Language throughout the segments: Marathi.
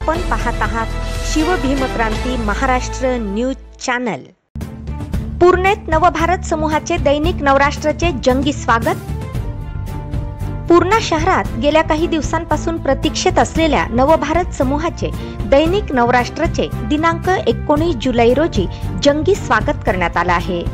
आपण पाहत आहात शिवभीमक्रांती महाराष्ट्र न्यूज चॅनल। पूर्णेत नवभारत समूहाचे दैनिक नवराष्ट्राचे जंगी स्वागत। पूर्णा शहरात गेल्या काही दिवसांपासून प्रतीक्षेत असलेल्या नवभारत समूहाचे दैनिक नवराष्ट्राचे दिनांक 19 जुलै रोजी जंगी स्वागत करण्यात आले आहे।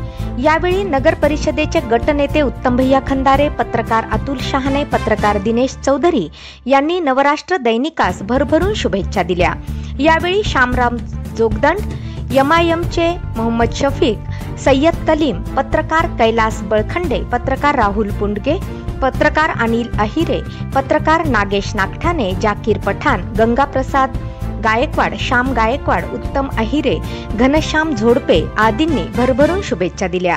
यावेळी नगर परिषदेचे गटनेते उत्तम भैया खंदारे, पत्रकार अतुल शहाणे, पत्रकार दिनेश चौधरी यांनी नवराष्ट्र दैनिकास भरभरून शुभेच्छा दिल्या। यावेळी शामराम जोगदंड, एमआयएमचे मोहम्मद शफीक, सय्यद कलीम, पत्रकार कैलास बळखंडे, पत्रकार राहुल पुंडगे, पत्रकार अनिल अहिरे, पत्रकार नागेश नागठाणे, जाकीर पठाण, गंगाप्रसाद गायकवाड, श्याम गायकवाड, उत्तम अहिरे, घनश्याम झोडपे आदींनी भरभरून शुभेच्छा दिल्या।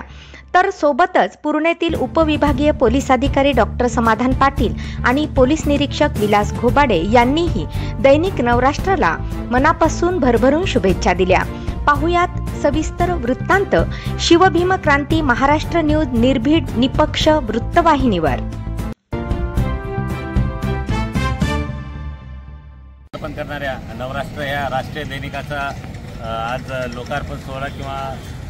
तर सोबतच पूर्णेतील उपविभागीय पोलीस अधिकारी डॉक्टर समाधान पाटील आणि पोलीस निरीक्षक विलास घोबाडे यांनीही दैनिक नवराष्ट्राला मनापासून भरभरून शुभेच्छा दिल्या। पाहुयात सविस्तर वृत्तांत शिवभीमक्रांती महाराष्ट्र न्यूज निर्भीड निपक्ष वृत्तवाहिनीवर। करणाऱ्या नवराष्ट्र या राष्ट्रीय दैनिकाचा आज लोकार्पण सोहळा किंवा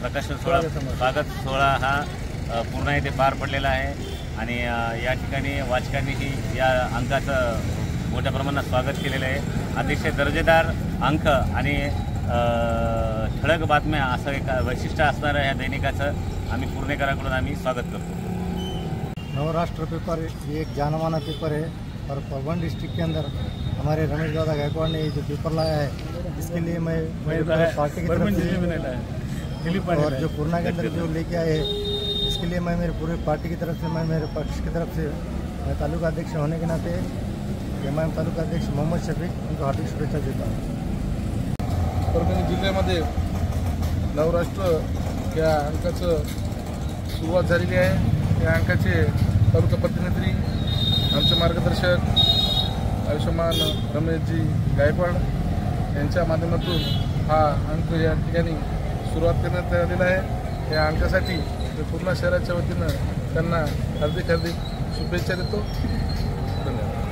प्रकाशन सोहळा, स्वागत सोहळा हा पूर्णा येथे पार पडलेला आहे आणि या ठिकाणी वाचकांनीही या अंकाचं मोठ्या प्रमाणात स्वागत केलेलं आहे। अतिशय दर्जेदार अंक आणि ठळक बातम्या असं एक वैशिष्ट्य असणाऱ्या या दैनिकाचं आम्ही पूर्णेकरांकडून आम्ही स्वागत करतो। नवराष्ट्र पेपर ये एक जाना-माना पेपर है और परभणी डिस्ट्रिक्ट के अंदर हमारे रमेश दादा गायकवाड़ ने जो पेपर लाया है इसके लिए मैं पार्टी की तरफ से और जो पूर्णा के अंदर जो लेके आए हैं इसके लिए मैं मेरे पूरे पार्टी की तरफ से, मैं मेरे पक्ष की तरफ से, मैं तालुका अध्यक्ष होने के नाते एमआयएम तालुका अध्यक्ष मोहम्मद शफीक उनको हार्दिक शुभेच्छा देता हूँ। परभणी जिल्ह्यामध्ये नवराष्ट्र या अंकाचं सुरुवात झालेली आहे। या अंकाचे तालुका प्रतिनिधी आमचे मार्गदर्शक आयुष्यमान रमेशजी गायकवाड यांच्या माध्यमातून हा अंक या ठिकाणी सुरुवात करण्यात आलेला आहे। या अंकासाठी मी पूर्णा शहराच्या वतीनं त्यांना हार्दिक शुभेच्छा देतो। धन्यवाद।